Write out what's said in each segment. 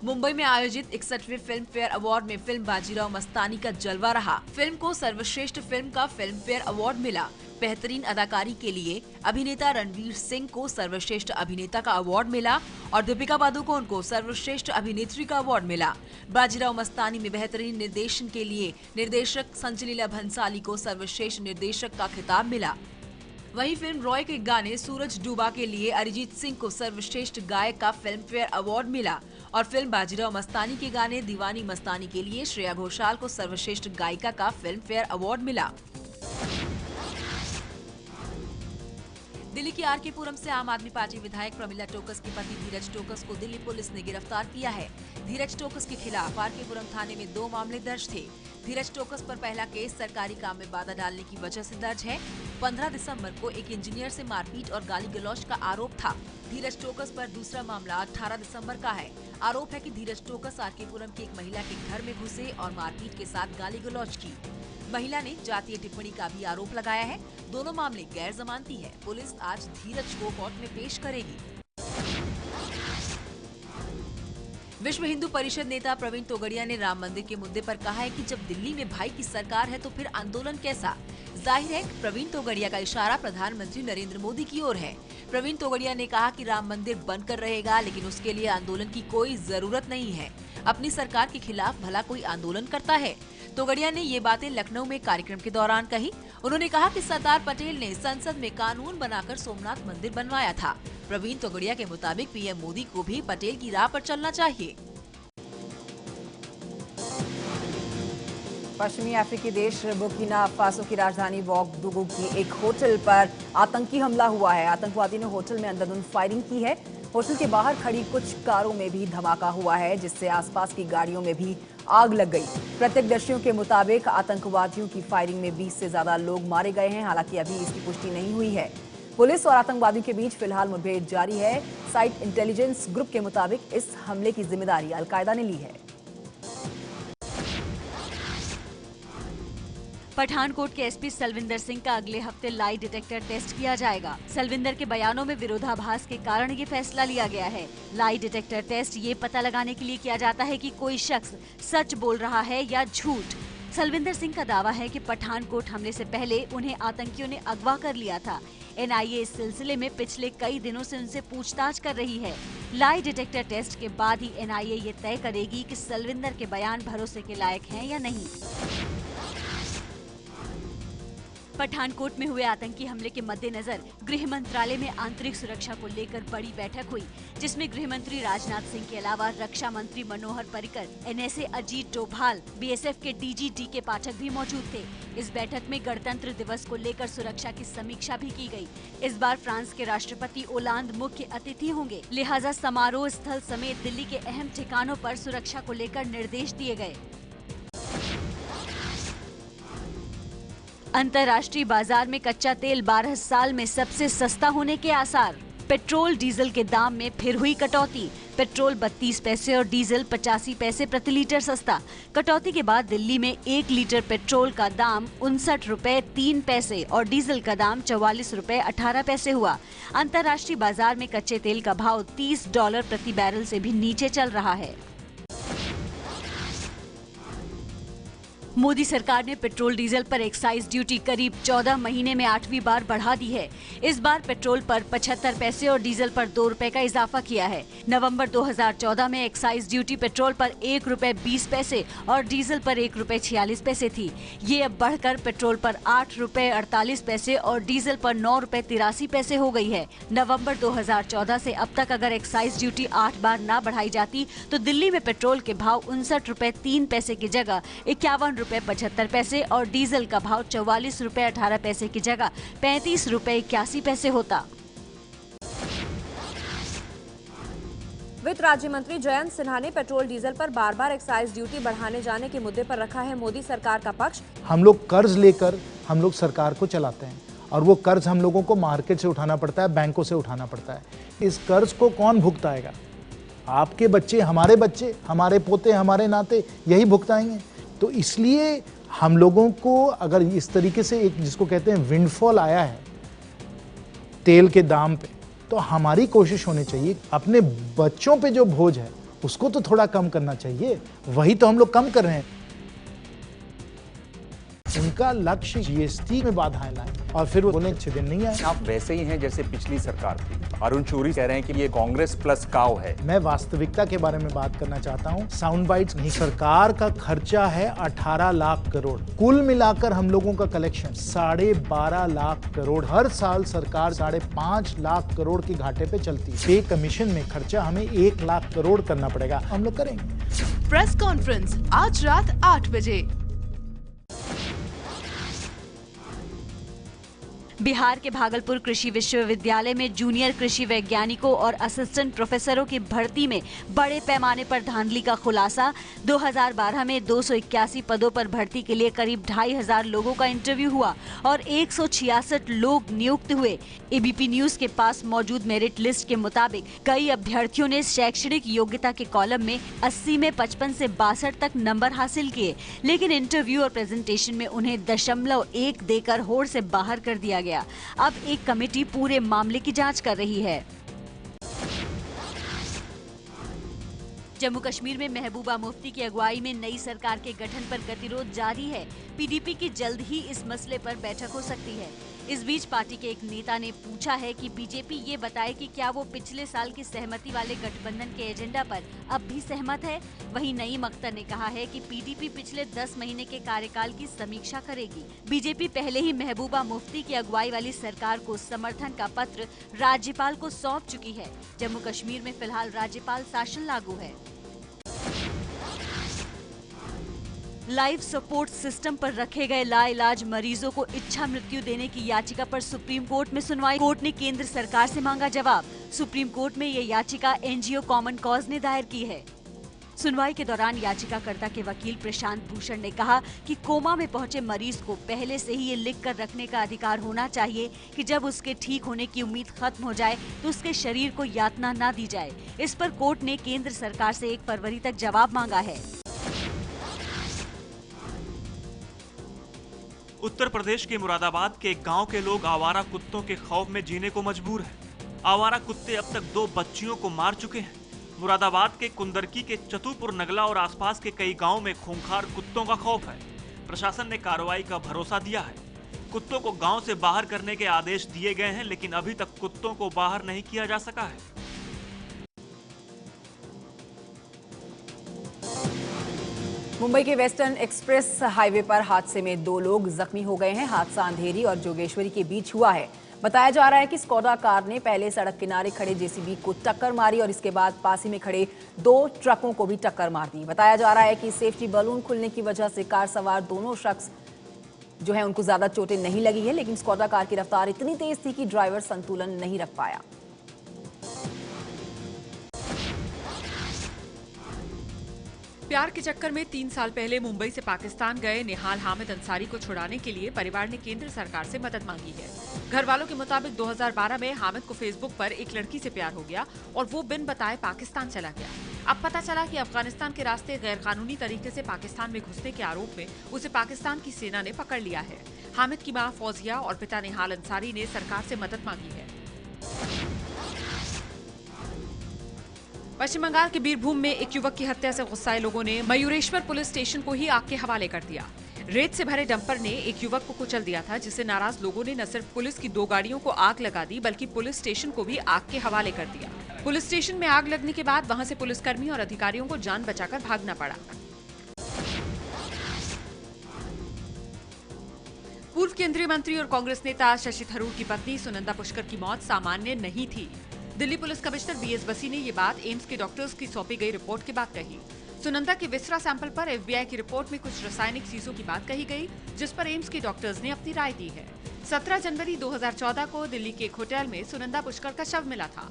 मुंबई में आयोजित 61वें film fair award में फिल्म बाजीराव मस्तानी का जलवा रहा। फिल्म को सर्वश्रेष्ठ फिल्म का फिल्म फेयर अवार्ड मिला। बेहतरीन अदाकारी के लिए अभिनेता रणवीर सिंह को सर्वश्रेष्ठ अभिनेता का अवार्ड मिला और दीपिका पादुकोण को सर्वश्रेष्ठ अभिनेत्री का अवार्ड मिला। बाजीराव मस्तानी में बेहतरीन निर्देशन के लिए निर्देशक संजय भंसाली को सर्वश्रेष्ठ निर्देशक का खिताब मिला। वहीं फिल्म रॉय के गाने सूरज डूबा के लिए अरिजीत सिंह को सर्वश्रेष्ठ गायक का फिल्म फेयर अवार्ड मिला और फिल्म बाजीराव मस्तानी के गाने दीवानी मस्तानी के लिए श्रेया घोषाल को सर्वश्रेष्ठ गायिका का फिल्म फेयर अवार्ड मिला। दिल्ली के आर के पुरम से आम आदमी पार्टी विधायक प्रमिला टोकस के पति धीरज टोकस को दिल्ली पुलिस ने गिरफ्तार किया है। धीरज टोकस के खिलाफ आर के पुरम थाने में 2 मामले दर्ज थे। धीरज टोकस पर पहला केस सरकारी काम में बाधा डालने की वजह से दर्ज है। 15 दिसंबर को एक इंजीनियर से मारपीट और गाली गलौज का आरोप था। धीरज टोकस पर दूसरा मामला 18 दिसंबर का है। आरोप है कि धीरज टोकस आर के पुरम की एक महिला के घर में घुसे और मारपीट के साथ गाली गलौज की। महिला ने जातीय टिप्पणी का भी आरोप लगाया है। दोनों मामले गैर जमानती है। पुलिस आज धीरज को कोर्ट में पेश करेगी। विश्व हिंदू परिषद नेता प्रवीण तोगड़िया ने राम मंदिर के मुद्दे पर कहा है कि जब दिल्ली में भाई की सरकार है तो फिर आंदोलन कैसा। जाहिर है प्रवीण तोगड़िया का इशारा प्रधानमंत्री नरेंद्र मोदी की ओर है। प्रवीण तोगड़िया ने कहा कि राम मंदिर बनकर रहेगा, लेकिन उसके लिए आंदोलन की कोई जरूरत नहीं है। अपनी सरकार के खिलाफ भला कोई आंदोलन करता है। तोगड़िया ने ये बातें लखनऊ में कार्यक्रम के दौरान कही। उन्होंने कहा कि सरदार पटेल ने संसद में कानून बनाकर सोमनाथ मंदिर बनवाया था। प्रवीण तोगड़िया के मुताबिक पीएम मोदी को भी पटेल की राह पर चलना चाहिए। पश्चिमी अफ्रीकी देश बुर्किना फासो की राजधानी वॉगडुगु की एक होटल पर आतंकी हमला हुआ है। आतंकवादी ने होटल में अंधाधुंध फायरिंग की है। होटल के बाहर खड़ी कुछ कारों में भी धमाका हुआ है, जिससे आसपास की गाड़ियों में भी आग लग गई। प्रत्यक्षदर्शियों के मुताबिक आतंकवादियों की फायरिंग में 20 से ज्यादा लोग मारे गए हैं। हालांकि अभी इसकी पुष्टि नहीं हुई है। पुलिस और आतंकवादियों के बीच फिलहाल मुठभेड़ जारी है। साइट इंटेलिजेंस ग्रुप के मुताबिक इस हमले की जिम्मेदारी अलकायदा ने ली है। पठानकोट के एसपी सलविंदर सिंह का अगले हफ्ते लाई डिटेक्टर टेस्ट किया जाएगा। सलविंदर के बयानों में विरोधाभास के कारण ये फैसला लिया गया है। लाई डिटेक्टर टेस्ट ये पता लगाने के लिए किया जाता है कि कोई शख्स सच बोल रहा है या झूठ। सलविंदर सिंह का दावा है कि पठानकोट हमले से पहले उन्हें आतंकियों ने अगवा कर लिया था। एनआईए इस सिलसिले में पिछले कई दिनों से उनसे पूछताछ कर रही है। लाई डिटेक्टर टेस्ट के बाद ही एनआईए ये तय करेगी कि सलविंदर के बयान भरोसे के लायक हैं या नहीं। पठानकोट में हुए आतंकी हमले के मद्देनजर गृह मंत्रालय में आंतरिक सुरक्षा को लेकर बड़ी बैठक हुई, जिसमें गृह मंत्री राजनाथ सिंह के अलावा रक्षा मंत्री मनोहर पर्रिकर, एनएसए अजीत डोभाल, बीएसएफ के डीजी डीके पाठक भी मौजूद थे। इस बैठक में गणतंत्र दिवस को लेकर सुरक्षा की समीक्षा भी की गई। इस बार फ्रांस के राष्ट्रपति ओलांद मुख्य अतिथि होंगे, लिहाजा समारोह स्थल समेत दिल्ली के अहम ठिकानों पर सुरक्षा को लेकर निर्देश दिए गए। अंतर्राष्ट्रीय बाजार में कच्चा तेल 12 साल में सबसे सस्ता होने के आसार। पेट्रोल डीजल के दाम में फिर हुई कटौती। पेट्रोल 32 पैसे और डीजल 85 पैसे प्रति लीटर सस्ता। कटौती के बाद दिल्ली में 1 लीटर पेट्रोल का दाम 59 रुपए 3 पैसे और डीजल का दाम 44 रुपए 18 पैसे हुआ। अंतर्राष्ट्रीय बाजार में कच्चे तेल का भाव $30 प्रति बैरल से भी नीचे चल रहा है। मोदी सरकार ने पेट्रोल डीजल पर एक्साइज ड्यूटी करीब 14 महीने में 8वीं बार बढ़ा दी है। इस बार पेट्रोल पर 75 पैसे और डीजल पर 2 रुपए का इजाफा किया है। नवंबर 2014 में एक्साइज ड्यूटी पेट्रोल पर 1 रुपए 20 पैसे और डीजल पर 1 रुपए 46 पैसे थी। ये अब बढ़कर पेट्रोल पर 8 रुपए 48 पैसे और डीजल पर 9 रुपए 83 पैसे हो गई है। नवंबर 2014 से अब तक अगर एक्साइज ड्यूटी 8 बार न बढ़ाई जाती तो दिल्ली में पेट्रोल के भाव 59 रुपए 3 पैसे की जगह 51 रुपए 75 पैसे और डीजल का भाव 44 रुपए 18 पैसे की जगह 35 रुपए 81 पैसे होता। वित्त राज्य मंत्री जयंत सिन्हा ने पेट्रोल डीजल पर बार-बार एक्साइज ड्यूटी बढ़ाने जाने के मुद्दे पर रखा है मोदी सरकार का पक्ष। हम लोग कर्ज लेकर हम लोग सरकार को चलाते हैं और वो कर्ज हम लोगों को मार्केट से उठाना पड़ता है, बैंकों से उठाना पड़ता है। इस कर्ज को कौन भुगताएगा? आपके बच्चे, हमारे पोते, हमारे नाते यही भुगताएंगे। तो इसलिए हम लोगों को अगर इस तरीके से एक जिसको कहते हैं विंडफॉल आया है तेल के दाम पे, तो हमारी कोशिश होनी चाहिए अपने बच्चों पे जो बोझ है उसको तो थोड़ा कम करना चाहिए, वही तो हम लोग कम कर रहे हैं। उनका लक्ष्य जीएसटी में बाधाएं लाए और फिर वो बोले 6 दिन नहीं आए। आप वैसे ही हैं जैसे पिछली सरकार थी। अरुण शौरी कह रहे हैं कि ये कांग्रेस प्लस काव है। मैं वास्तविकता के बारे में बात करना चाहता हूँ, साउंड बाइट्स नहीं। सरकार का खर्चा है 18 लाख करोड़, कुल मिलाकर हम लोगों का कलेक्शन 12.5 लाख करोड़। हर साल सरकार 5.5 लाख करोड़ की घाटे पे चलती है। पे कमीशन में खर्चा हमें 1 लाख करोड़ करना पड़ेगा, हम लोग करेंगे। प्रेस कॉन्फ्रेंस आज रात 8 बजे। बिहार के भागलपुर कृषि विश्वविद्यालय में जूनियर कृषि वैज्ञानिकों और असिस्टेंट प्रोफेसरों की भर्ती में बड़े पैमाने पर धांधली का खुलासा। 2012 में 281 पदों पर भर्ती के लिए करीब 2,500 लोगों का इंटरव्यू हुआ और 166 लोग नियुक्त हुए। एबीपी न्यूज के पास मौजूद मेरिट लिस्ट के मुताबिक कई अभ्यर्थियों ने शैक्षणिक योग्यता के कॉलम में 80 में 55 से 62 तक नंबर हासिल किए, लेकिन इंटरव्यू और प्रेजेंटेशन में उन्हें 0.1 देकर होड़ से बाहर कर दिया गया। अब एक कमेटी पूरे मामले की जांच कर रही है। जम्मू कश्मीर में महबूबा मुफ्ती की अगुवाई में नई सरकार के गठन पर गतिरोध जारी है। पीडीपी की जल्द ही इस मसले पर बैठक हो सकती है। इस बीच पार्टी के एक नेता ने पूछा है कि बीजेपी ये बताए कि क्या वो पिछले साल की सहमति वाले गठबंधन के एजेंडा पर अब भी सहमत है। वहीं नईम अख्तर ने कहा है कि पीडीपी पिछले 10 महीने के कार्यकाल की समीक्षा करेगी। बीजेपी पहले ही महबूबा मुफ्ती की अगुवाई वाली सरकार को समर्थन का पत्र राज्यपाल को सौंप चुकी है। जम्मू कश्मीर में फिलहाल राज्यपाल शासन लागू है। लाइफ सपोर्ट सिस्टम पर रखे गए लाइलाज मरीजों को इच्छा मृत्यु देने की याचिका पर सुप्रीम कोर्ट में सुनवाई। कोर्ट ने केंद्र सरकार से मांगा जवाब। सुप्रीम कोर्ट में ये याचिका एनजीओ कॉमन कॉज ने दायर की है। सुनवाई के दौरान याचिकाकर्ता के वकील प्रशांत भूषण ने कहा कि कोमा में पहुंचे मरीज को पहले से ही ये लिख कर रखने का अधिकार होना चाहिए कि जब उसके ठीक होने की उम्मीद खत्म हो जाए तो उसके शरीर को यातना न दी जाए। इस पर कोर्ट ने केंद्र सरकार से 1 फरवरी तक जवाब मांगा है। उत्तर प्रदेश के मुरादाबाद के एक गांव के लोग आवारा कुत्तों के खौफ में जीने को मजबूर हैं। आवारा कुत्ते अब तक 2 बच्चियों को मार चुके हैं। मुरादाबाद के कुंदरकी के चतुपुर नगला और आसपास के कई गांवों में खूंखार कुत्तों का खौफ है। प्रशासन ने कार्रवाई का भरोसा दिया है। कुत्तों को गांव से बाहर करने के आदेश दिए गए हैं, लेकिन अभी तक कुत्तों को बाहर नहीं किया जा सका है। मुंबई के वेस्टर्न एक्सप्रेस हाईवे पर हादसे में 2 लोग जख्मी हो गए हैं। हादसा अंधेरी और जोगेश्वरी के बीच हुआ है। बताया जा रहा है कि स्कोडा कार ने पहले सड़क किनारे खड़े जेसीबी को टक्कर मारी और इसके बाद पास ही में खड़े 2 ट्रकों को भी टक्कर मार दी। बताया जा रहा है कि सेफ्टी बलून खुलने की वजह से कार सवार दोनों शख्स जो है उनको ज्यादा चोटें नहीं लगी है, लेकिन स्कोडा कार की रफ्तार इतनी तेज थी कि ड्राइवर संतुलन नहीं रख पाया। प्यार के चक्कर में 3 साल पहले मुंबई से पाकिस्तान गए निहाल हामिद अंसारी को छुड़ाने के लिए परिवार ने केंद्र सरकार से मदद मांगी है। घर वालों के मुताबिक 2012 में हामिद को फेसबुक पर एक लड़की से प्यार हो गया और वो बिन बताए पाकिस्तान चला गया। अब पता चला कि अफगानिस्तान के रास्ते गैरकानूनी तरीके से पाकिस्तान में घुसने के आरोप में उसे पाकिस्तान की सेना ने पकड़ लिया है। हामिद की मां फौजिया और पिता निहाल अंसारी ने सरकार से मदद मांगी है। पश्चिम बंगाल के बीरभूम में एक युवक की हत्या से गुस्साए लोगों ने मयूरेश्वर पुलिस स्टेशन को ही आग के हवाले कर दिया। रेत से भरे डंपर ने एक युवक को कुचल दिया था, जिससे नाराज लोगों ने न सिर्फ पुलिस की 2 गाड़ियों को आग लगा दी बल्कि पुलिस स्टेशन को भी आग के हवाले कर दिया। पुलिस स्टेशन में आग लगने के बाद वहां से पुलिसकर्मी और अधिकारियों को जान बचाकर भागना पड़ा। पूर्व केंद्रीय मंत्री और कांग्रेस नेता शशि थरूर की पत्नी सुनंदा पुष्कर की मौत सामान्य नहीं थी। दिल्ली पुलिस कमिश्नर बीएस बसी ने ये बात एम्स के डॉक्टर्स की सौंपी गई रिपोर्ट के बाद कही। सुनंदा के विसरा सैंपल पर एफबीआई की रिपोर्ट में कुछ रासायनिक चीजों की बात कही गई, जिस पर एम्स के डॉक्टर्स ने अपनी राय दी है। 17 जनवरी 2014 को दिल्ली के एक होटल में सुनंदा पुष्कर का शव मिला था।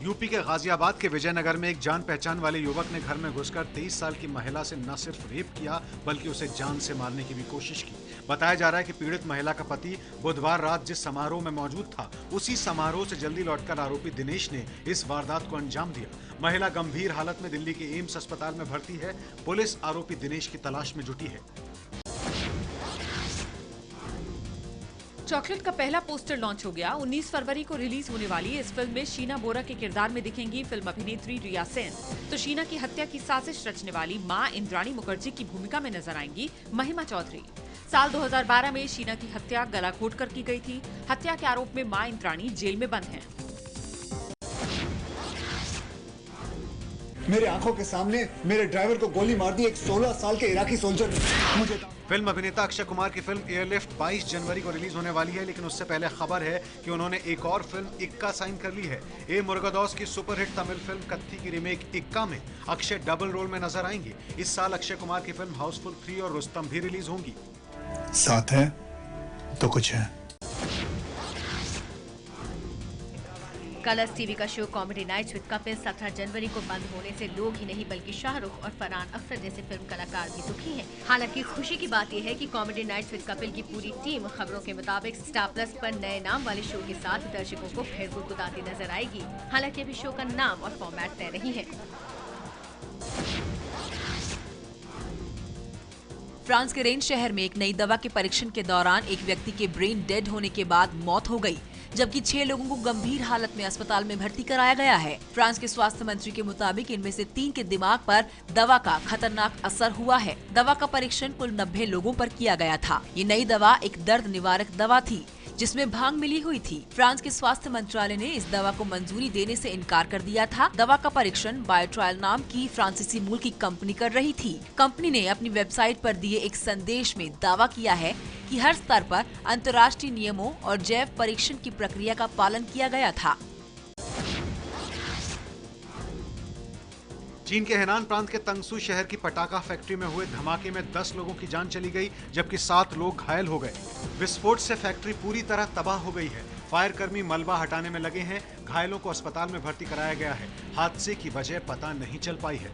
यूपी के गाजियाबाद के विजयनगर में एक जान पहचान वाले युवक ने घर में घुसकर 23 साल की महिला से न सिर्फ रेप किया बल्कि उसे जान से मारने की भी कोशिश की। बताया जा रहा है कि पीड़ित महिला का पति बुधवार रात जिस समारोह में मौजूद था, उसी समारोह से जल्दी लौटकर आरोपी दिनेश ने इस वारदात को अंजाम दिया। महिला गंभीर हालत में दिल्ली के एम्स अस्पताल में भर्ती है। पुलिस आरोपी दिनेश की तलाश में जुटी है। चॉकलेट का पहला पोस्टर लॉन्च हो गया। 19 फरवरी को रिलीज होने वाली इस फिल्म में शीना बोरा के किरदार में दिखेंगी फिल्म अभिनेत्री रिया सेन। तो शीना की हत्या की साजिश रचने वाली मां इंद्राणी मुखर्जी की भूमिका में नजर आएंगी महिमा चौधरी। साल 2012 में शीना की हत्या गला घोटकर की गई थी। हत्या के आरोप में मां इंद्राणी जेल में बंद हैं। मेरे आंखों के सामने मेरे ड्राइवर को गोली मार दी एक 16 साल के इराकी सोल्जर ने। मुझे फिल्म अभिनेता अक्षय कुमार की फिल्म एयरलिफ्ट 22 जनवरी को रिलीज होने वाली है, लेकिन उससे पहले खबर है कि उन्होंने एक और फिल्म इक्का साइन कर ली है। ए मुरुगदॉस की सुपरहिट तमिल फिल्म कत्थी की रीमेक इक्का में अक्षय डबल रोल में नजर आएंगे। इस साल अक्षय कुमार की फिल्म हाउसफुल 3 और रुस्तम भी रिलीज होंगी। साथ है तो कुछ है। कलर्स टीवी का show comedy nights with Kapil 17 जनवरी को बंद होने से लोग ही नहीं बल्कि शाहरुख और फरहान अख्तर जैसे फिल्म कलाकार भी दुखी हैं। हालांकि खुशी की बात यह है कि कॉमेडी नाइट्स विद कपिल की पूरी टीम खबरों के मुताबिक स्टार प्लस पर नए नाम वाले शो के साथ दर्शकों को फिर गुदगुदाती नजर आएगी। हालांकि अभी शो का नाम और फॉर्मेट तय नहीं है। फ्रांस के रेन शहर में एक नई दवा के परीक्षण के दौरान एक व्यक्ति के ब्रेन डेड होने के बाद मौत हो गई, जबकि 6 लोगों को गंभीर हालत में अस्पताल में भर्ती कराया गया है। फ्रांस के स्वास्थ्य मंत्री के मुताबिक इनमें से 3 के दिमाग पर दवा का खतरनाक असर हुआ है। दवा का परीक्षण कुल 90 लोगों पर किया गया था। ये नई दवा एक दर्द निवारक दवा थी जिसमें भांग मिली हुई थी। फ्रांस के स्वास्थ्य मंत्रालय ने इस दवा को मंजूरी देने से इनकार कर दिया था। दवा का परीक्षण बायोट्रायल नाम की फ्रांसीसी मूल की कंपनी कर रही थी। कंपनी ने अपनी वेबसाइट पर दिए एक संदेश में दावा किया है कि हर स्तर पर अंतर्राष्ट्रीय नियमों और जैव परीक्षण की प्रक्रिया का पालन किया गया था। चीन के हेनान प्रांत के तंगसू शहर की पटाखा फैक्ट्री में हुए धमाके में 10 लोगों की जान चली गई, जबकि 7 लोग घायल हो गए। विस्फोट से फैक्ट्री पूरी तरह तबाह हो गई है। फायर कर्मी मलबा हटाने में लगे हैं। घायलों को अस्पताल में भर्ती कराया गया है। हादसे की वजह पता नहीं चल पाई है।